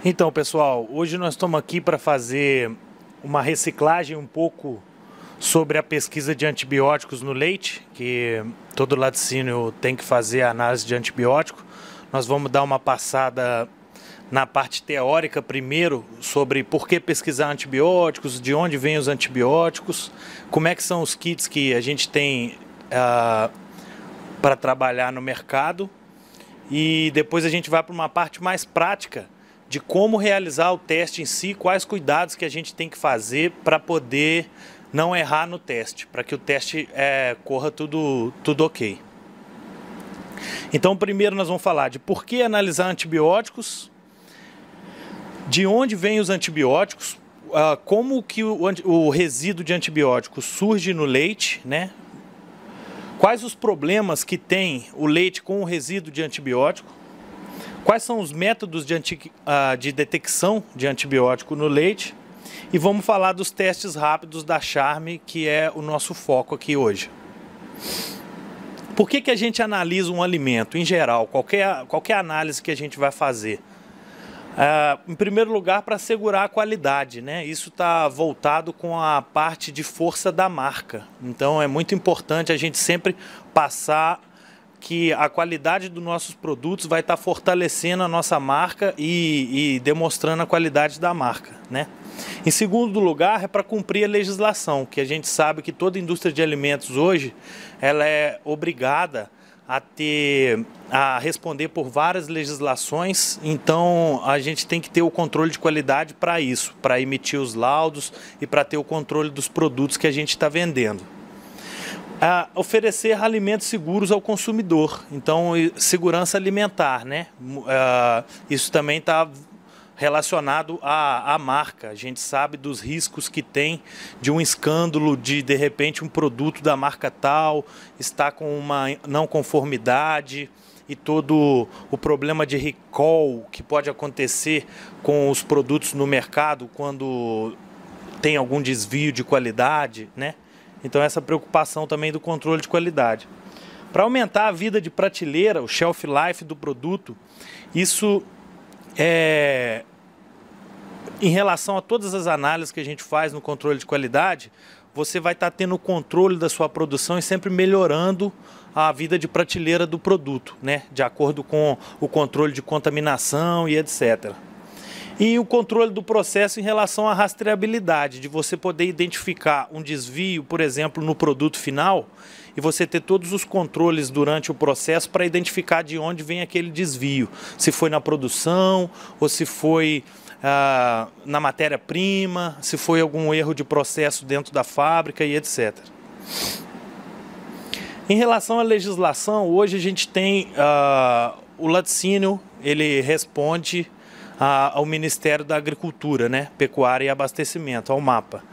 Então, pessoal, hoje nós estamos aqui para fazer uma reciclagem um pouco sobre a pesquisa de antibióticos no leite, que todo laticínio tem que fazer a análise de antibiótico. Nós vamos dar uma passada na parte teórica primeiro sobre por que pesquisar antibióticos, de onde vêm os antibióticos, como é que são os kits que a gente tem para trabalhar no mercado, e depois a gente vai para uma parte mais prática de como realizar o teste em si, quais cuidados que a gente tem que fazer para poder não errar no teste, para que o teste corra tudo ok. Então, primeiro nós vamos falar de por que analisar antibióticos, de onde vêm os antibióticos, como que o resíduo de antibióticos surge no leite, né? Quais os problemas que tem o leite com o resíduo de antibiótico, quais são os métodos de detecção de antibiótico no leite, e vamos falar dos testes rápidos da Charme, que é o nosso foco aqui hoje. Por que a gente analisa um alimento, em geral, qualquer análise que a gente vai fazer? Em primeiro lugar, para assegurar a qualidade, né? Isso está voltado com a parte de força da marca. Então é muito importante a gente sempre passar que a qualidade dos nossos produtos vai estar fortalecendo a nossa marca e demonstrando a qualidade da marca, né? Em segundo lugar, é para cumprir a legislação, que a gente sabe que toda indústria de alimentos hoje ela é obrigada a responder por várias legislações, então a gente tem que ter o controle de qualidade para isso, para emitir os laudos e para ter o controle dos produtos que a gente está vendendo. Oferecer alimentos seguros ao consumidor, então segurança alimentar, né? Isso também está relacionado à marca. A gente sabe dos riscos que tem de um escândalo de repente um produto da marca tal está com uma não conformidade e todo o problema de recall que pode acontecer com os produtos no mercado quando tem algum desvio de qualidade, né? Então essa preocupação também do controle de qualidade. Para aumentar a vida de prateleira, o shelf life do produto, isso em relação a todas as análises que a gente faz no controle de qualidade, você vai estar tendo o controle da sua produção e sempre melhorando a vida de prateleira do produto, né? De acordo com o controle de contaminação e etc. E o controle do processo em relação à rastreabilidade, de você poder identificar um desvio, por exemplo, no produto final, e você ter todos os controles durante o processo para identificar de onde vem aquele desvio. Se foi na produção, ou se foi na matéria-prima, se foi algum erro de processo dentro da fábrica e etc. Em relação à legislação, hoje a gente tem o laticínio, ele responde ao Ministério da Agricultura, né? Pecuária e Abastecimento, ao MAPA.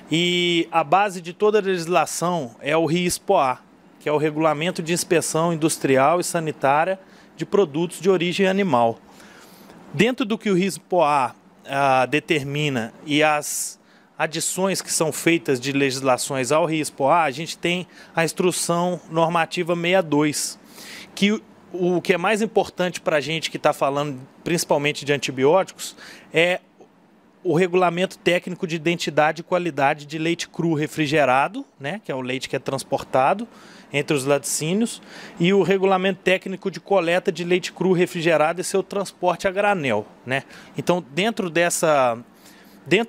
E a base de toda a legislação é o RISPOA, que é o Regulamento de Inspeção Industrial e Sanitária de Produtos de Origem Animal. Dentro do que o RISPOA determina e as adições que são feitas de legislações ao RISPOA, a gente tem a Instrução Normativa 62, que o que é mais importante para a gente que está falando principalmente de antibióticos é o Regulamento Técnico de Identidade e Qualidade de Leite Cru Refrigerado, né, que é o leite que é transportado entre os laticínios, e o Regulamento Técnico de Coleta de Leite Cru Refrigerado e seu transporte a granel, né? Então, dentro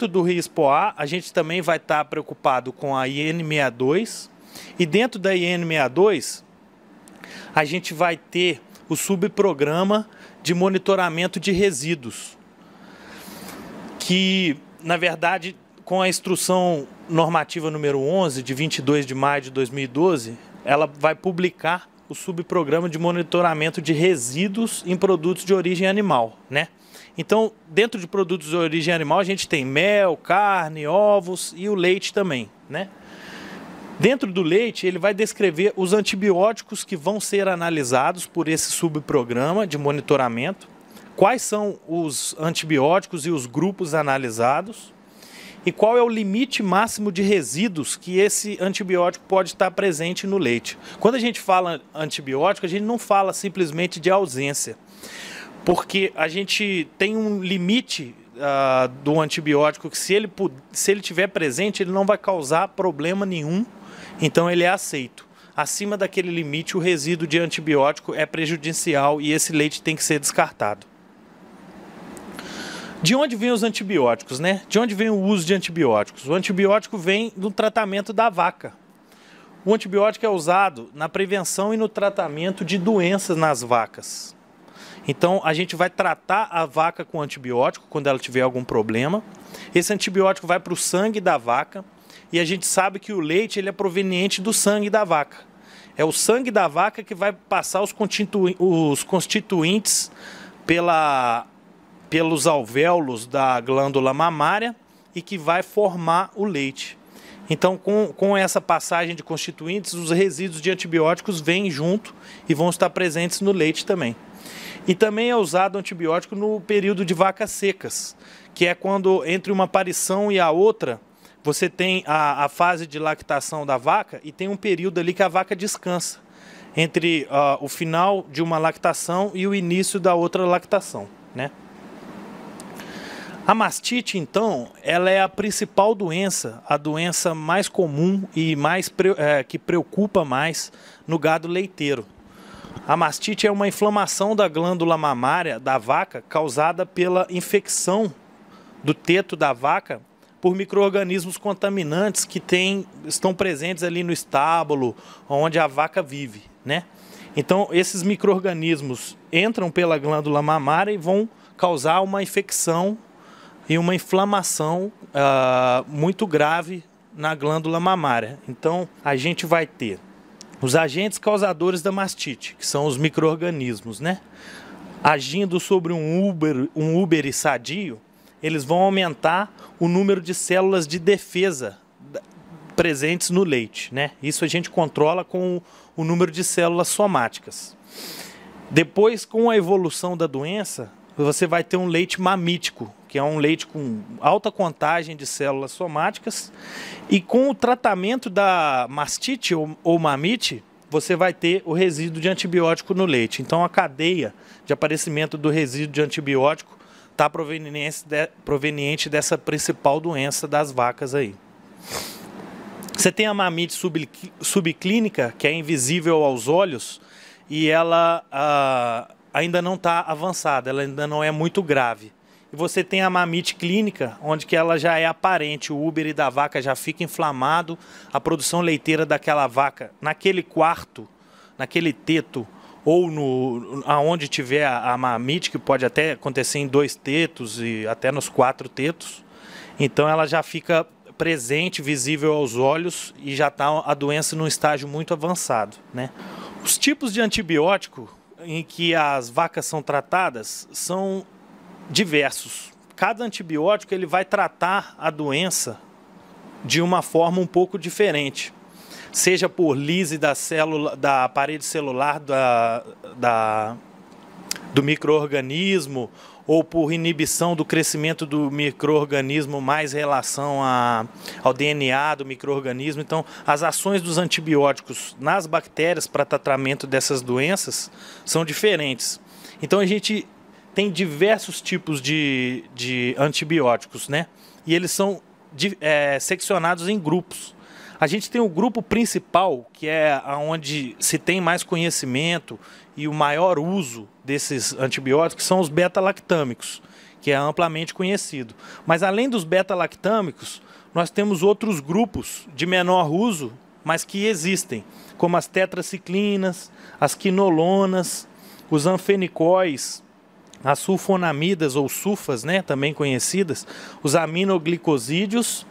do RISPOA, a gente também vai estar preocupado com a IN 62, e dentro da IN 62, a gente vai ter o subprograma de monitoramento de resíduos, que, na verdade, com a Instrução Normativa número 11, de 22 de maio de 2012, ela vai publicar o subprograma de monitoramento de resíduos em produtos de origem animal, né? Então, dentro de produtos de origem animal, a gente tem mel, carne, ovos e o leite também, né? Dentro do leite, ele vai descrever os antibióticos que vão ser analisados por esse subprograma de monitoramento, quais são os antibióticos e os grupos analisados, e qual é o limite máximo de resíduos que esse antibiótico pode estar presente no leite. Quando a gente fala antibiótico, a gente não fala simplesmente de ausência. porque a gente tem um limite do antibiótico que se ele tiver presente, ele não vai causar problema nenhum, então ele é aceito. Acima daquele limite, o resíduo de antibiótico é prejudicial e esse leite tem que ser descartado. De onde vêm os antibióticos, né? De onde vem o uso de antibióticos? O antibiótico vem do tratamento da vaca. O antibiótico é usado na prevenção e no tratamento de doenças nas vacas. Então, a gente vai tratar a vaca com antibiótico quando ela tiver algum problema. Esse antibiótico vai para o sangue da vaca e a gente sabe que o leite ele é proveniente do sangue da vaca. É o sangue da vaca que vai passar os constituintes pelos alvéolos da glândula mamária e que vai formar o leite. Então, com essa passagem de constituintes, os resíduos de antibióticos vêm junto e vão estar presentes no leite também. E também é usado antibiótico no período de vacas secas, que é quando entre uma aparição e a outra, você tem a fase de lactação da vaca e tem um período ali que a vaca descansa, entre o final de uma lactação e o início da outra lactação, né? A mastite, então, ela é a principal doença, a doença mais comum e que preocupa mais no gado leiteiro. A mastite é uma inflamação da glândula mamária da vaca causada pela infecção do teto da vaca por micro-organismos contaminantes que estão presentes ali no estábulo onde a vaca vive, né? Então, esses micro-organismos entram pela glândula mamária e vão causar uma infecção e uma inflamação muito grave na glândula mamária. Então, a gente vai ter os agentes causadores da mastite, que são os micro-organismos, né? Agindo sobre um úbere sadio, eles vão aumentar o número de células de defesa presentes no leite, né? Isso a gente controla com o número de células somáticas. Depois, com a evolução da doença, você vai ter um leite mamítico, que é um leite com alta contagem de células somáticas. E com o tratamento da mastite ou mamite, você vai ter o resíduo de antibiótico no leite. Então, a cadeia de aparecimento do resíduo de antibiótico está proveniente dessa principal doença das vacas aí. Você tem a mamite subclínica, que é invisível aos olhos, e ela ainda não está avançada, ela ainda não é muito grave. E você tem a mamite clínica, onde que ela já é aparente, o úbere da vaca já fica inflamado, a produção leiteira daquela vaca, naquele quarto, naquele teto, ou aonde tiver a mamite, que pode até acontecer em 2 tetos e até nos 4 tetos, então ela já fica presente, visível aos olhos e já está a doença num estágio muito avançado, né? Os tipos de antibiótico em que as vacas são tratadas são diversos. Cada antibiótico ele vai tratar a doença de uma forma um pouco diferente, seja por lise da parede celular do micro-organismo ou por inibição do crescimento do micro-organismo mais relação ao DNA do micro-organismo. Então, as ações dos antibióticos nas bactérias para tratamento dessas doenças são diferentes. Então, a gente tem diversos tipos de antibióticos, né? E eles são seccionados em grupos. A gente tem o grupo principal, que é onde se tem mais conhecimento e o maior uso desses antibióticos, que são os beta-lactâmicos, que é amplamente conhecido. Mas além dos beta-lactâmicos, nós temos outros grupos de menor uso, mas que existem, como as tetraciclinas, as quinolonas, os anfenicóis, as sulfonamidas ou sulfas, né, também conhecidas, os aminoglicosídeos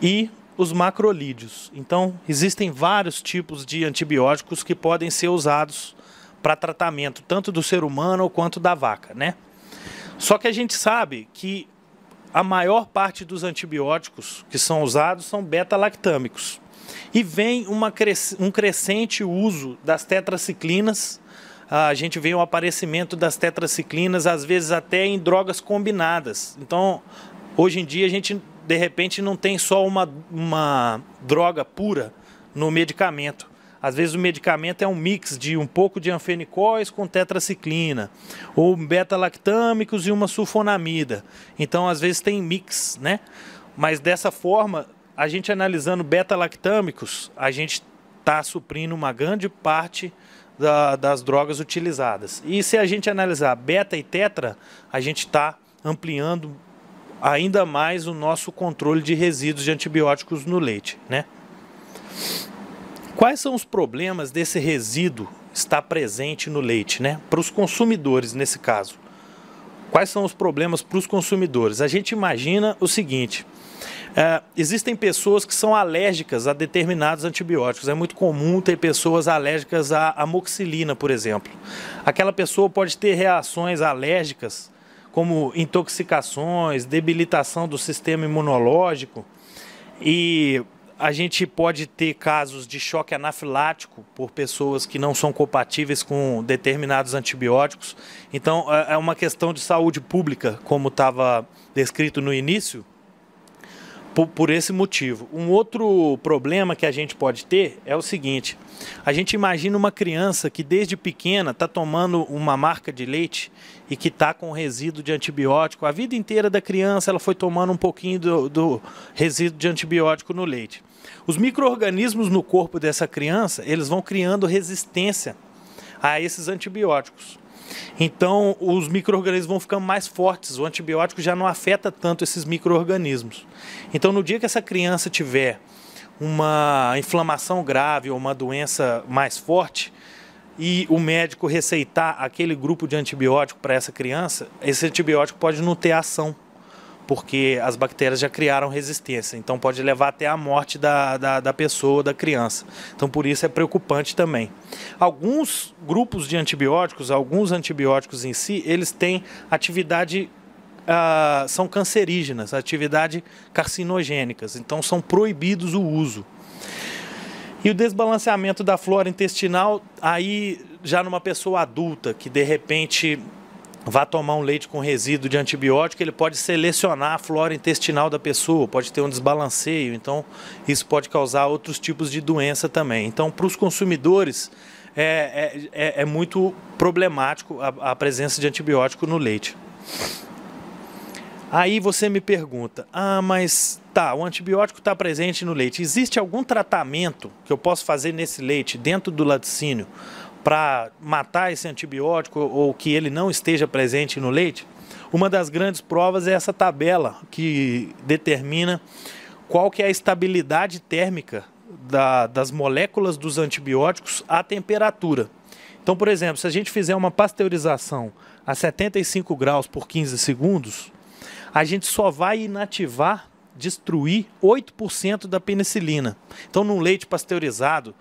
e os macrolídeos. Então, existem vários tipos de antibióticos que podem ser usados para tratamento, tanto do ser humano quanto da vaca, né? Só que a gente sabe que a maior parte dos antibióticos que são usados são beta-lactâmicos. E vem um crescente uso das tetraciclinas. A gente vê o aparecimento das tetraciclinas, às vezes até em drogas combinadas. Então, hoje em dia, a gente, de repente, não tem só uma droga pura no medicamento. Às vezes o medicamento é um mix de um pouco de anfenicóis com tetraciclina, ou beta-lactâmicos e uma sulfonamida. Então, às vezes tem mix, né? Mas dessa forma, a gente analisando beta-lactâmicos, a gente está suprindo uma grande parte das drogas utilizadas. E se a gente analisar beta e tetra, a gente está ampliando ainda mais o nosso controle de resíduos de antibióticos no leite, né? Quais são os problemas desse resíduo estar presente no leite, né? Para os consumidores, nesse caso. Quais são os problemas para os consumidores? A gente imagina o seguinte: existem pessoas que são alérgicas a determinados antibióticos. É muito comum ter pessoas alérgicas à amoxicilina, por exemplo. Aquela pessoa pode ter reações alérgicas, como intoxicações, debilitação do sistema imunológico, e a gente pode ter casos de choque anafilático por pessoas que não são compatíveis com determinados antibióticos. Então, é uma questão de saúde pública, como estava descrito no início, por esse motivo. Um outro problema que a gente pode ter é o seguinte: a gente imagina uma criança que desde pequena está tomando uma marca de leite e que está com resíduo de antibiótico. A vida inteira da criança ela foi tomando um pouquinho do resíduo de antibiótico no leite. Os micro-organismos no corpo dessa criança, eles vão criando resistência a esses antibióticos. Então, os micro-organismos vão ficando mais fortes, o antibiótico já não afeta tanto esses micro-organismos. Então, no dia que essa criança tiver uma inflamação grave ou uma doença mais forte, e o médico receitar aquele grupo de antibiótico para essa criança, esse antibiótico pode não ter ação, porque as bactérias já criaram resistência. Então, pode levar até a morte da pessoa, da criança. Então, por isso é preocupante também. Alguns grupos de antibióticos, alguns antibióticos em si, eles têm atividade, são cancerígenas, atividade carcinogênicas. Então, são proibidos o uso. E o desbalanceamento da flora intestinal, aí já numa pessoa adulta, que de repente vá tomar um leite com resíduo de antibiótico, ele pode selecionar a flora intestinal da pessoa, pode ter um desbalanceio, então isso pode causar outros tipos de doença também. Então, para os consumidores, é muito problemático a presença de antibiótico no leite. Aí você me pergunta: mas tá, o antibiótico está presente no leite, existe algum tratamento que eu posso fazer nesse leite, dentro do laticínio, para matar esse antibiótico ou que ele não esteja presente no leite? Uma das grandes provas é essa tabela que determina qual que é a estabilidade térmica das moléculas dos antibióticos à temperatura. Então, por exemplo, se a gente fizer uma pasteurização a 75 graus por 15 segundos, a gente só vai inativar, destruir 8% da penicilina. Então, num leite pasteurizado,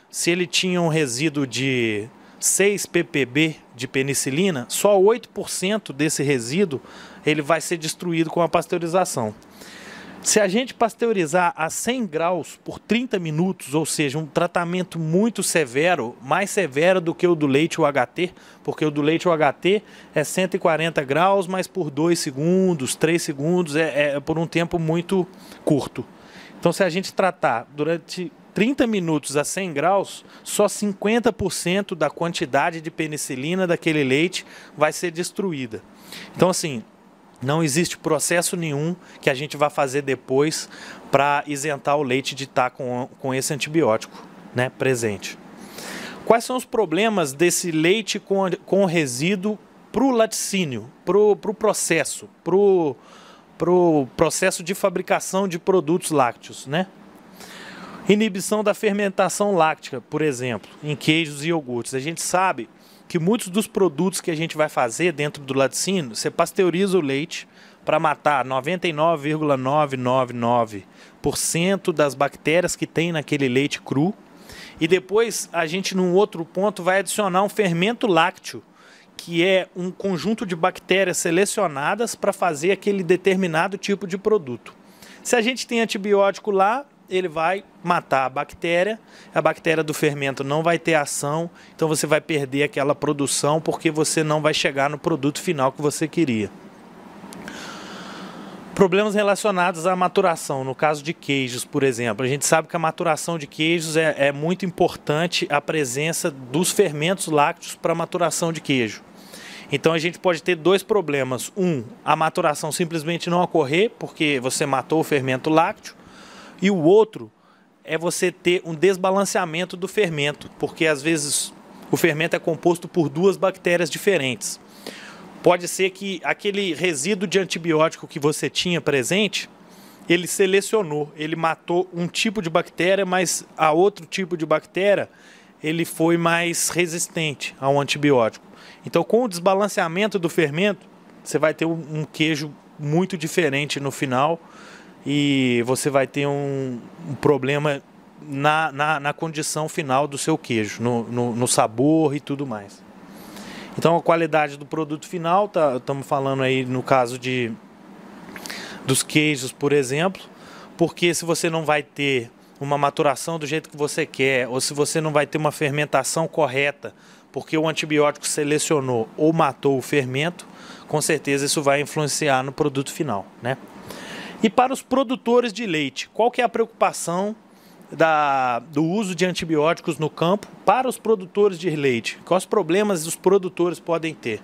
se ele tinha um resíduo de 6 ppb de penicilina, só 8% desse resíduo ele vai ser destruído com a pasteurização. Se a gente pasteurizar a 100 graus por 30 minutos, ou seja, um tratamento muito severo, mais severo do que o do leite UHT, porque o do leite UHT é 140 graus, mas por 2 segundos, 3 segundos, é por um tempo muito curto. Então, se a gente tratar durante 30 minutos a 100 graus, só 50% da quantidade de penicilina daquele leite vai ser destruída. Então, assim, não existe processo nenhum que a gente vai fazer depois para isentar o leite de estar com esse antibiótico, né, presente. Quais são os problemas desse leite com resíduo para o laticínio, para o processo, para o processo de fabricação de produtos lácteos, né? Inibição da fermentação láctea, por exemplo, em queijos e iogurtes. A gente sabe que muitos dos produtos que a gente vai fazer dentro do laticínio, você pasteuriza o leite para matar 99,999% das bactérias que tem naquele leite cru. E depois a gente, num outro ponto, vai adicionar um fermento lácteo, que é um conjunto de bactérias selecionadas para fazer aquele determinado tipo de produto. Se a gente tem antibiótico lá, ele vai matar a bactéria do fermento não vai ter ação, então você vai perder aquela produção porque você não vai chegar no produto final que você queria. Problemas relacionados à maturação, no caso de queijos, por exemplo. A gente sabe que a maturação de queijos é muito importante a presença dos fermentos lácteos para a maturação de queijo. Então a gente pode ter dois problemas. A maturação simplesmente não ocorrer, porque você matou o fermento lácteo. E o outro é você ter um desbalanceamento do fermento, porque às vezes o fermento é composto por duas bactérias diferentes. Pode ser que aquele resíduo de antibiótico que você tinha presente, ele selecionou, ele matou um tipo de bactéria, mas a outro tipo de bactéria, ele foi mais resistente ao antibiótico. Então, com o desbalanceamento do fermento, você vai ter um queijo muito diferente no final e você vai ter um problema na condição final do seu queijo, no sabor e tudo mais. Então a qualidade do produto final, estamos falando aí no caso dos queijos, por exemplo, porque se você não vai ter uma maturação do jeito que você quer, ou se você não vai ter uma fermentação correta, porque o antibiótico selecionou ou matou o fermento, com certeza isso vai influenciar no produto final, né? E para os produtores de leite, qual que é a preocupação do uso de antibióticos no campo para os produtores de leite? Quais problemas os produtores podem ter?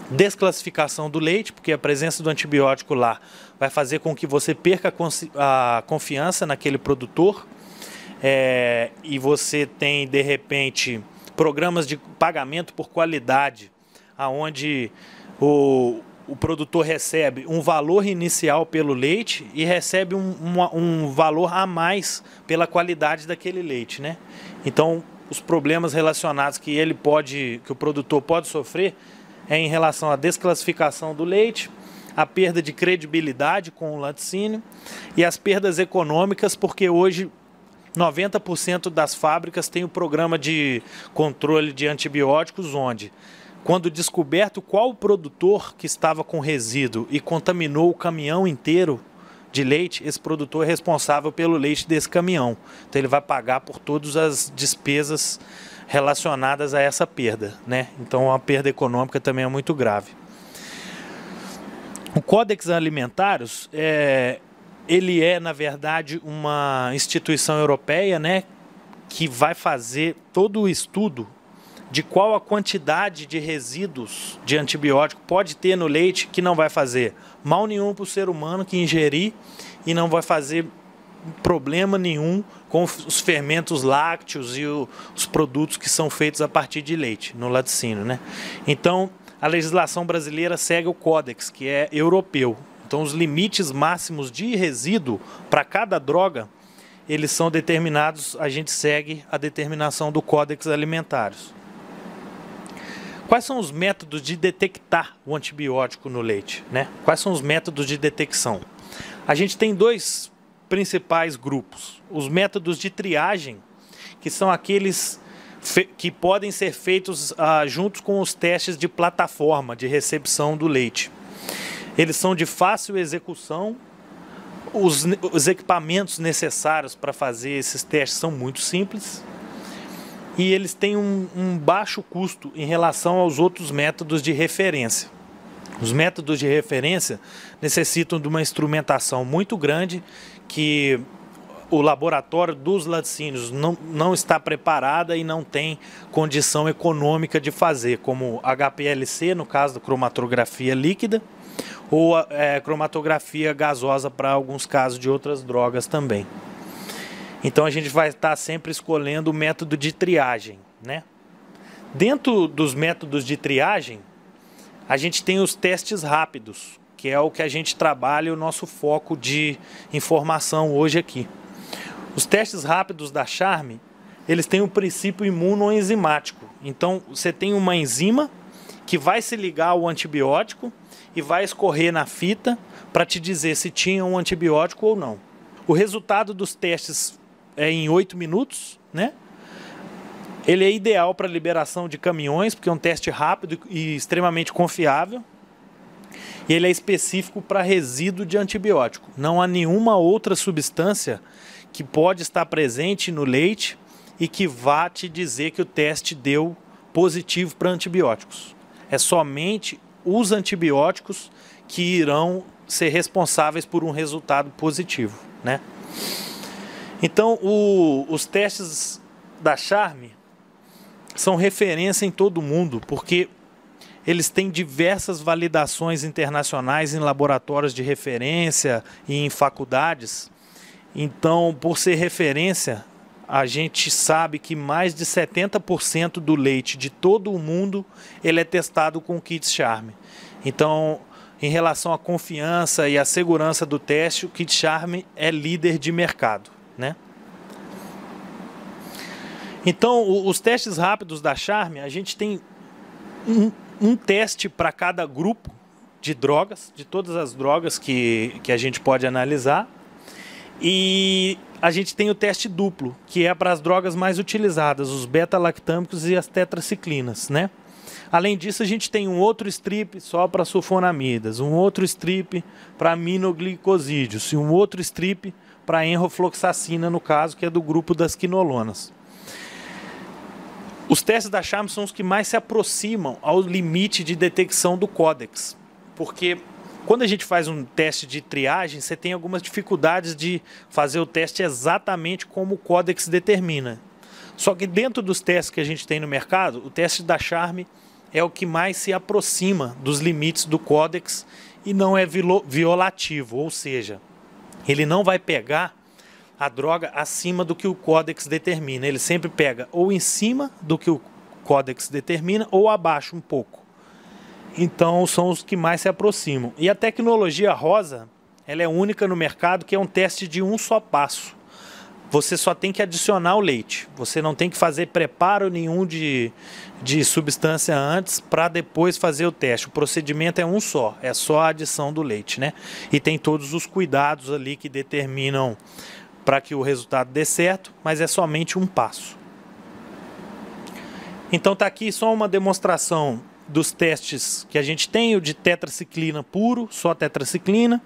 Desclassificação do leite, porque a presença do antibiótico lá vai fazer com que você perca a confiança naquele produtor, e você tem de repente programas de pagamento por qualidade, aonde o produtor recebe um valor inicial pelo leite e recebe um valor a mais pela qualidade daquele leite, né? Então, os problemas relacionados que o produtor pode sofrer é em relação à desclassificação do leite, a perda de credibilidade com o laticínio e as perdas econômicas, porque hoje 90% das fábricas têm o programa de controle de antibióticos, onde quando descoberto qual o produtor que estava com resíduo e contaminou o caminhão inteiro de leite, esse produtor é responsável pelo leite desse caminhão. Então ele vai pagar por todas as despesas relacionadas a essa perda, né? Então a perda econômica também é muito grave. O Códex Alimentários ele é, na verdade, uma instituição europeia, né, que vai fazer todo o estudo de qual a quantidade de resíduos de antibiótico pode ter no leite, que não vai fazer mal nenhum para o ser humano que ingerir e não vai fazer problema nenhum com os fermentos lácteos e os produtos que são feitos a partir de leite, no laticínio, né? Então, a legislação brasileira segue o Códex, que é europeu. Então, os limites máximos de resíduo para cada droga, eles são determinados, a gente segue a determinação do Códex Alimentários. Quais são os métodos de detectar o antibiótico no leite, né? Quais são os métodos de detecção? A gente tem dois principais grupos. Os métodos de triagem, que são aqueles que podem ser feitos juntos com os testes de plataforma de recepção do leite. Eles são de fácil execução, os equipamentos necessários para fazer esses testes são muito simples e eles têm um baixo custo em relação aos outros métodos de referência. Os métodos de referência necessitam de uma instrumentação muito grande que o laboratório dos laticínios não está preparada e não tem condição econômica de fazer, como HPLC, no caso da cromatografia líquida, ou cromatografia gasosa para alguns casos de outras drogas também. Então a gente vai estar sempre escolhendo o método de triagem, né? Dentro dos métodos de triagem, a gente tem os testes rápidos, que é o que a gente trabalha, o nosso foco de informação hoje aqui. Os testes rápidos da Charme, eles têm um princípio imunoenzimático. Então você tem uma enzima que vai se ligar ao antibiótico e vai escorrer na fita para te dizer se tinha um antibiótico ou não. O resultado dos testes é em 8 minutos, né? Ele é ideal para liberação de caminhões, porque é um teste rápido e extremamente confiável. E ele é específico para resíduo de antibiótico. Não há nenhuma outra substância que pode estar presente no leite e que vá te dizer que o teste deu positivo para antibióticos. É somente os antibióticos que irão ser responsáveis por um resultado positivo, né? Então, os testes da Charme são referência em todo o mundo, porque eles têm diversas validações internacionais em laboratórios de referência e em faculdades. Então, por ser referência, a gente sabe que mais de 70% do leite de todo o mundo ele é testado com kit Charme. Então, em relação à confiança e à segurança do teste, o kit Charme é líder de mercado, né? Então, os testes rápidos da Charme, a gente tem um teste para cada grupo de drogas, de todas as drogas que a gente pode analisar. E a gente tem o teste duplo, que é para as drogas mais utilizadas, os beta-lactâmicos e as tetraciclinas, né? Além disso, a gente tem um outro strip só para sulfonamidas, um outro strip para aminoglicosídeos e um outro strip para enrofloxacina, no caso, que é do grupo das quinolonas. Os testes da Charme são os que mais se aproximam ao limite de detecção do códex, porque quando a gente faz um teste de triagem, você tem algumas dificuldades de fazer o teste exatamente como o códex determina. Só que dentro dos testes que a gente tem no mercado, o teste da Charme é o que mais se aproxima dos limites do códex e não é violativo, ou seja, ele não vai pegar a droga acima do que o códex determina. Ele sempre pega ou em cima do que o códex determina ou abaixo um pouco. Então são os que mais se aproximam. E a tecnologia rosa, ela é única no mercado, que é um teste de um só passo. Você só tem que adicionar o leite. Você não tem que fazer preparo nenhum de substância antes para depois fazer o teste. O procedimento é um só, é só a adição do leite, né? E tem todos os cuidados ali que determinam para que o resultado dê certo, mas é somente um passo. Então está aqui só uma demonstração dos testes que a gente tem, o de tetraciclina puro, só tetraciclina,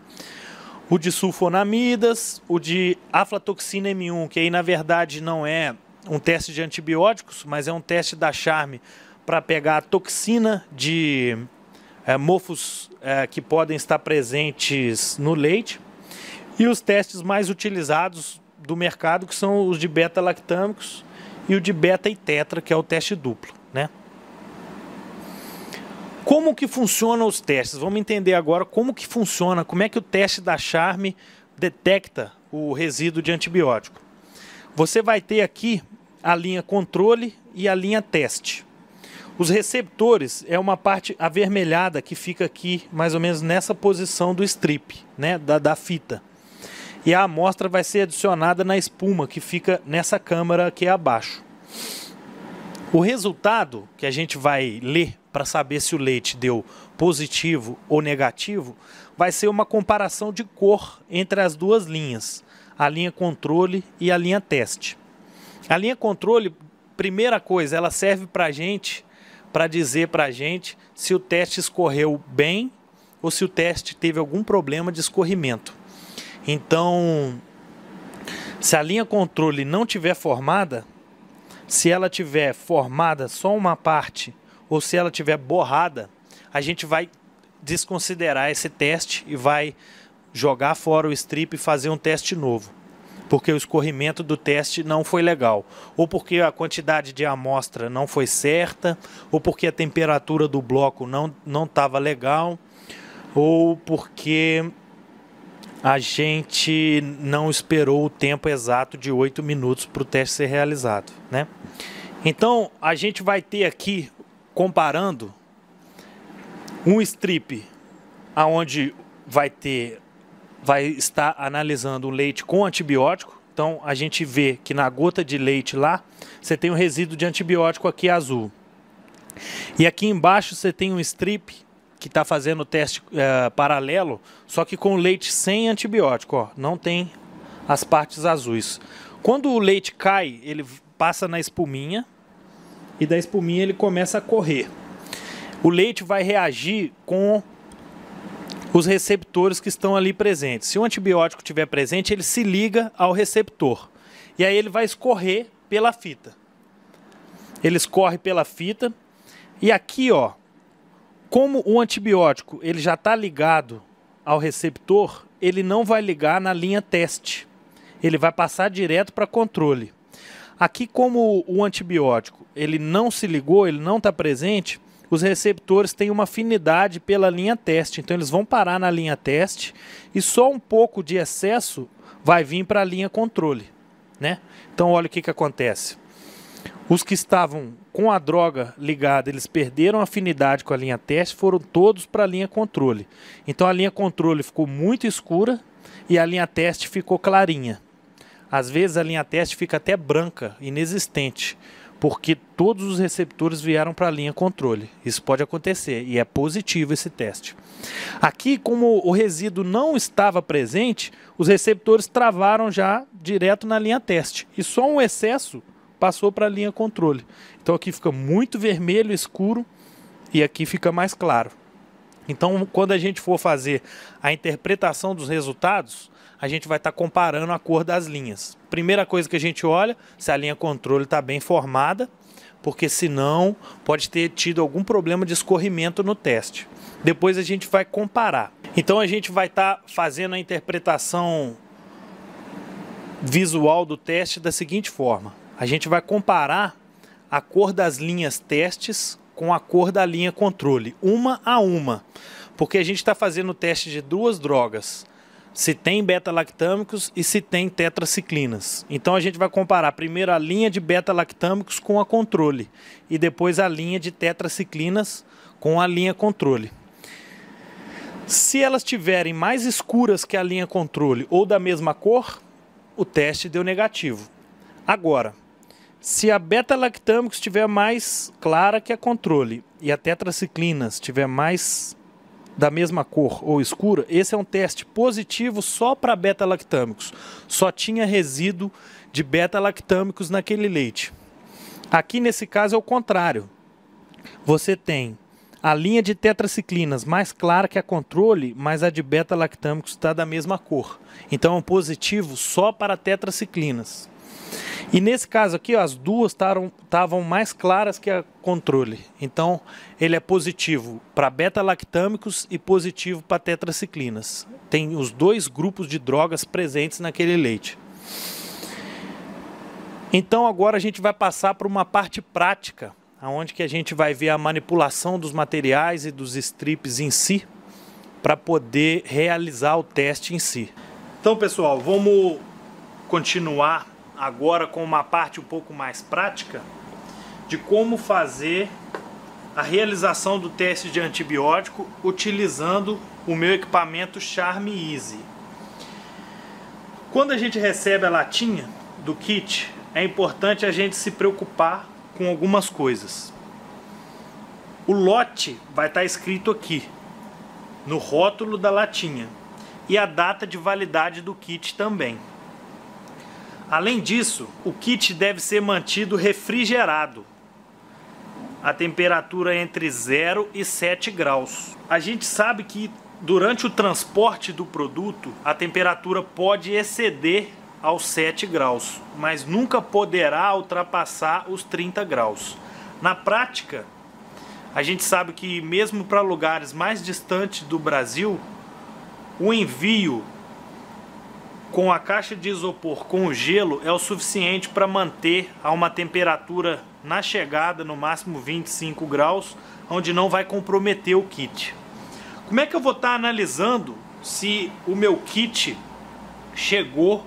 o de sulfonamidas, o de aflatoxina M1, que aí na verdade não é um teste de antibióticos, mas é um teste da Charme para pegar a toxina de mofos que podem estar presentes no leite. E os testes mais utilizados do mercado, que são os de beta-lactâmicos e o de beta e tetra, que é o teste duplo, né? Como que funcionam os testes? Vamos entender agora como que funciona, como é que o teste da Charme detecta o resíduo de antibiótico. Você vai ter aqui a linha controle e a linha teste. Os receptores é uma parte avermelhada que fica aqui, mais ou menos nessa posição do strip, né, da fita. E a amostra vai ser adicionada na espuma, que fica nessa câmara aqui abaixo. O resultado que a gente vai ler para saber se o leite deu positivo ou negativo vai ser uma comparação de cor entre as duas linhas, a linha controle e a linha teste. A linha controle, primeira coisa, ela serve para dizer para a gente se o teste escorreu bem ou se o teste teve algum problema de escorrimento. Então, se a linha controle não tiver formada, se ela tiver formada só uma parte ou se ela tiver borrada, a gente vai desconsiderar esse teste e vai jogar fora o strip e fazer um teste novo, porque o escorrimento do teste não foi legal, ou porque a quantidade de amostra não foi certa, ou porque a temperatura do bloco não estava legal, ou porque a gente não esperou o tempo exato de 8 minutos para o teste ser realizado, né? Então, a gente vai ter aqui, comparando, um strip onde vai estar analisando o leite com antibiótico. Então, a gente vê que na gota de leite lá, você tem um resíduo de antibiótico aqui azul. E aqui embaixo você tem um strip que está fazendo o teste paralelo, só que com leite sem antibiótico, ó, não tem as partes azuis. Quando o leite cai, ele passa na espuminha, e da espuminha ele começa a correr. O leite vai reagir com os receptores que estão ali presentes. Se o antibiótico estiver presente, ele se liga ao receptor, e aí ele vai escorrer pela fita. Ele escorre pela fita, e aqui, ó, como o antibiótico ele já está ligado ao receptor, ele não vai ligar na linha teste. Ele vai passar direto para controle. Aqui, como o antibiótico ele não se ligou, ele não está presente, os receptores têm uma afinidade pela linha teste. Então eles vão parar na linha teste e só um pouco de excesso vai vir para a linha controle, né? Então olha o que acontece. Os que estavam com a droga ligada, eles perderam afinidade com a linha teste, foram todos para a linha controle. Então a linha controle ficou muito escura e a linha teste ficou clarinha. Às vezes a linha teste fica até branca, inexistente, porque todos os receptores vieram para a linha controle. Isso pode acontecer e é positivo esse teste. Aqui, como o resíduo não estava presente, os receptores travaram já direto na linha teste e só um excesso passou para a linha controle. Então aqui fica muito vermelho, escuro, e aqui fica mais claro. Então, quando a gente for fazer a interpretação dos resultados, a gente vai estar comparando a cor das linhas. Primeira coisa que a gente olha, se a linha controle está bem formada, porque senão pode ter tido algum problema de escorrimento no teste. Depois a gente vai comparar. Então a gente vai estar fazendo a interpretação visual do teste da seguinte forma. A gente vai comparar a cor das linhas testes com a cor da linha controle, uma a uma, porque a gente está fazendo o teste de duas drogas, se tem beta-lactâmicos e se tem tetraciclinas. Então a gente vai comparar primeiro a linha de beta-lactâmicos com a controle e depois a linha de tetraciclinas com a linha controle. Se elas tiverem mais escuras que a linha controle ou da mesma cor, o teste deu negativo. Agora, se a beta-lactâmicos estiver mais clara que a controle e a tetraciclina estiver mais da mesma cor ou escura, esse é um teste positivo só para beta-lactâmicos. Só tinha resíduo de beta-lactâmicos naquele leite. Aqui nesse caso é o contrário. Você tem a linha de tetraciclinas mais clara que a controle, mas a de beta-lactâmicos está da mesma cor. Então é um positivo só para tetraciclinas. E nesse caso aqui, ó, as duas estavam mais claras que a controle. Então, ele é positivo para beta-lactâmicos e positivo para tetraciclinas. Tem os dois grupos de drogas presentes naquele leite. Então, agora a gente vai passar para uma parte prática, onde que a gente vai ver a manipulação dos materiais e dos strips em si, para poder realizar o teste em si. Então, pessoal, vamos continuar agora com uma parte um pouco mais prática de como fazer a realização do teste de antibiótico utilizando o meu equipamento Charme Easy. Quando a gente recebe a latinha do kit, é importante a gente se preocupar com algumas coisas. O lote vai estar escrito aqui no rótulo da latinha e a data de validade do kit também. Além disso, o kit deve ser mantido refrigerado, a temperatura entre 0 e 7 graus. A gente sabe que durante o transporte do produto, a temperatura pode exceder aos 7 graus, mas nunca poderá ultrapassar os 30 graus. Na prática, a gente sabe que mesmo para lugares mais distantes do Brasil, o envio com a caixa de isopor com o gelo é o suficiente para manter a uma temperatura na chegada, no máximo 25 graus, onde não vai comprometer o kit. Como é que eu vou estar analisando se o meu kit chegou,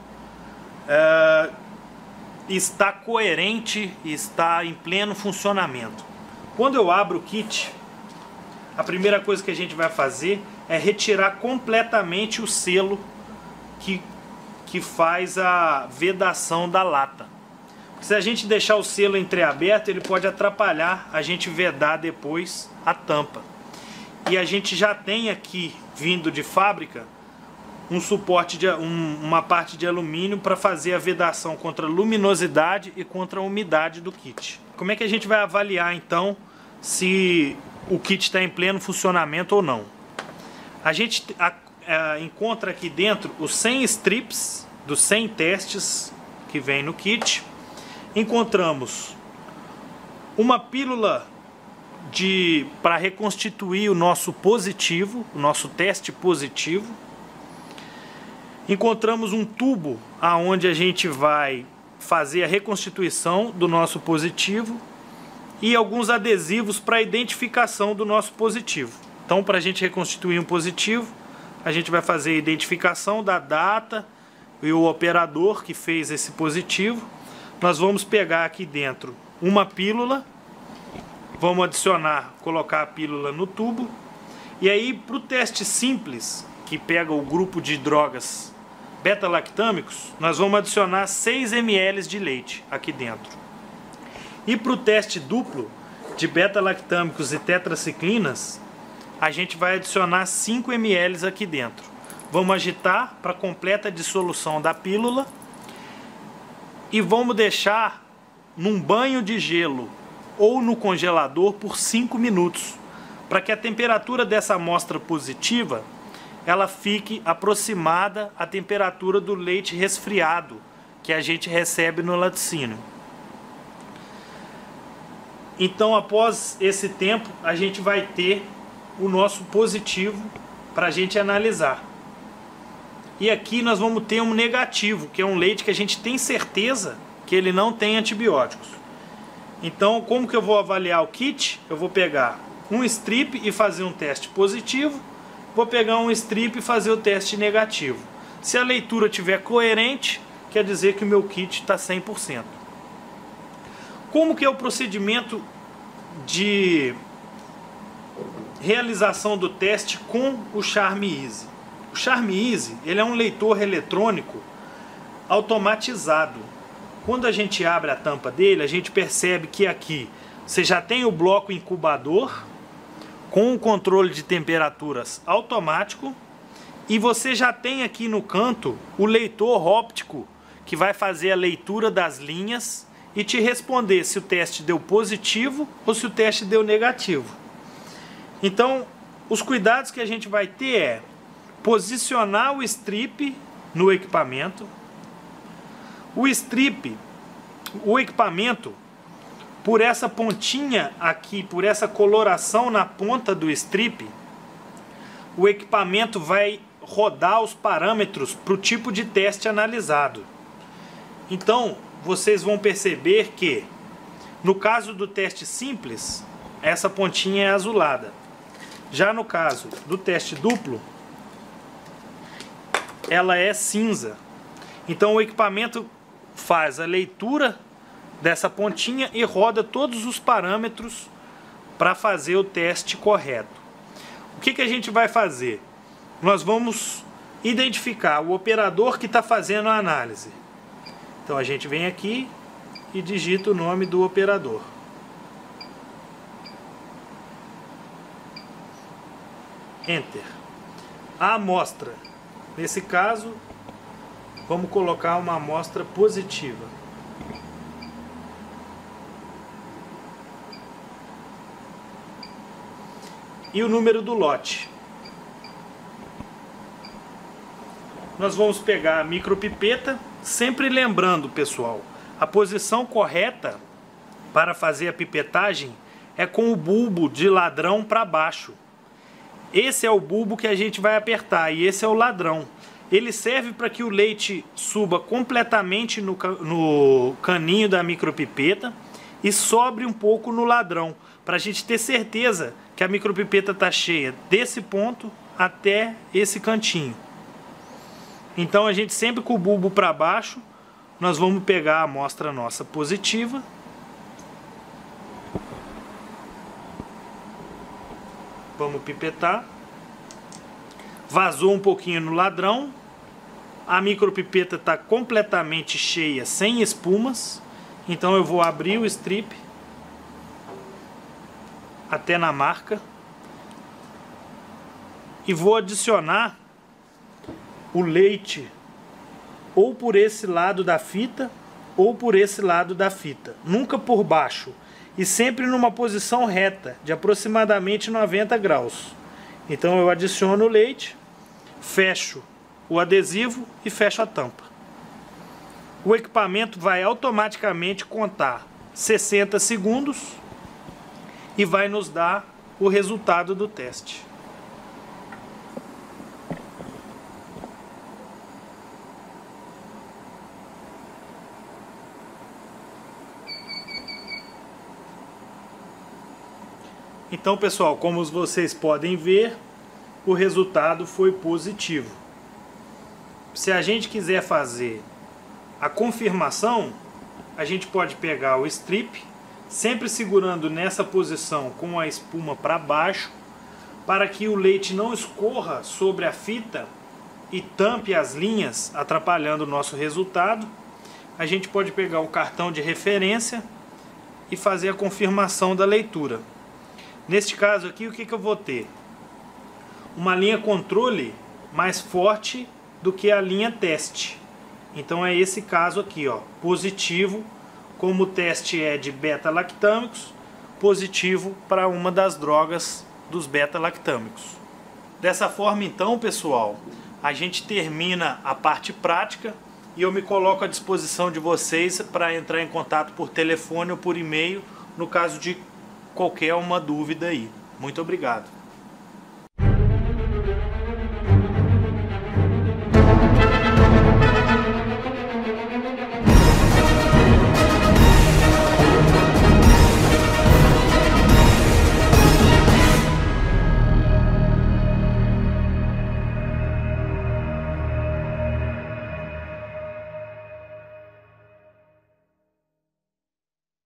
está coerente e está em pleno funcionamento? Quando eu abro o kit, a primeira coisa que a gente vai fazer é retirar completamente o selo que faz a vedação da lata. Se a gente deixar o selo entreaberto, ele pode atrapalhar a gente vedar depois a tampa. E a gente já tem aqui, vindo de fábrica, um suporte de uma parte de alumínio para fazer a vedação contra a luminosidade e contra a umidade do kit. Como é que a gente vai avaliar então se o kit está em pleno funcionamento ou não? A gente encontra aqui dentro os 100 strips dos 100 testes que vem no kit. Encontramos uma pílula para reconstituir o nosso positivo, o nosso teste positivo. Encontramos um tubo aonde a gente vai fazer a reconstituição do nosso positivo e alguns adesivos para identificação do nosso positivo. Então, para a gente reconstituir um positivo, a gente vai fazer a identificação da data e o operador que fez esse positivo. Nós vamos pegar aqui dentro uma pílula, vamos adicionar, colocar a pílula no tubo. E aí, para o teste simples, que pega o grupo de drogas beta-lactâmicos, nós vamos adicionar 6 ml de leite aqui dentro. E para o teste duplo de beta-lactâmicos e tetraciclinas, a gente vai adicionar 5 ml aqui dentro. Vamos agitar para completa dissolução da pílula e vamos deixar num banho de gelo ou no congelador por 5 minutos, para que a temperatura dessa amostra positiva ela fique aproximada à temperatura do leite resfriado que a gente recebe no laticínio. Então, após esse tempo, a gente vai ter o nosso positivo para a gente analisar. E aqui nós vamos ter um negativo, que é um leite que a gente tem certeza que ele não tem antibióticos. Então, como que eu vou avaliar o kit? Eu vou pegar um strip e fazer um teste positivo, vou pegar um strip e fazer o teste negativo. Se a leitura estiver coerente, quer dizer que o meu kit está 100%. Como que é o procedimento de realização do teste com o Charme Easy? O Charme Easy, ele é um leitor eletrônico automatizado. Quando a gente abre a tampa dele, a gente percebe que aqui você já tem o bloco incubador com o controle de temperaturas automático e você já tem aqui no canto o leitor óptico que vai fazer a leitura das linhas e te responder se o teste deu positivo ou se o teste deu negativo. Então, os cuidados que a gente vai ter é posicionar o strip no equipamento. O strip, o equipamento, por essa pontinha aqui, por essa coloração na ponta do strip, o equipamento vai rodar os parâmetros para o tipo de teste analisado. Então, vocês vão perceber que, no caso do teste simples, essa pontinha é azulada. Já no caso do teste duplo, ela é cinza. Então o equipamento faz a leitura dessa pontinha e roda todos os parâmetros para fazer o teste correto. O que a gente vai fazer? Nós vamos identificar o operador que está fazendo a análise. Então a gente vem aqui e digita o nome do operador. Enter. A amostra. Nesse caso, vamos colocar uma amostra positiva. E o número do lote. Nós vamos pegar a micropipeta, sempre lembrando, pessoal, a posição correta para fazer a pipetagem é com o bulbo de ladrão para baixo. Esse é o bulbo que a gente vai apertar e esse é o ladrão. Ele serve para que o leite suba completamente no caninho da micropipeta e sobre um pouco no ladrão, para a gente ter certeza que a micropipeta está cheia desse ponto até esse cantinho. Então a gente sempre com o bulbo para baixo, nós vamos pegar a amostra nossa positiva. Vamos pipetar. Vazou um pouquinho no ladrão. A micropipeta está completamente cheia, sem espumas. Então eu vou abrir o strip até na marca. E vou adicionar o leite ou por esse lado da fita ou por esse lado da fita. Nunca por baixo. E sempre numa posição reta, de aproximadamente 90 graus. Então eu adiciono o leite, fecho o adesivo e fecho a tampa. O equipamento vai automaticamente contar 60 segundos e vai nos dar o resultado do teste. Então, pessoal, como vocês podem ver, o resultado foi positivo. Se a gente quiser fazer a confirmação, a gente pode pegar o strip, sempre segurando nessa posição com a espuma para baixo, para que o leite não escorra sobre a fita e tampe as linhas, atrapalhando o nosso resultado. A gente pode pegar o cartão de referência e fazer a confirmação da leitura. Neste caso aqui, o que eu vou ter? Uma linha controle mais forte do que a linha teste. Então é esse caso aqui, ó, positivo, como o teste é de beta-lactâmicos, positivo para uma das drogas dos beta-lactâmicos. Dessa forma então, pessoal, a gente termina a parte prática e eu me coloco à disposição de vocês para entrar em contato por telefone ou por e-mail, no caso de qualquer uma dúvida aí. Muito obrigado.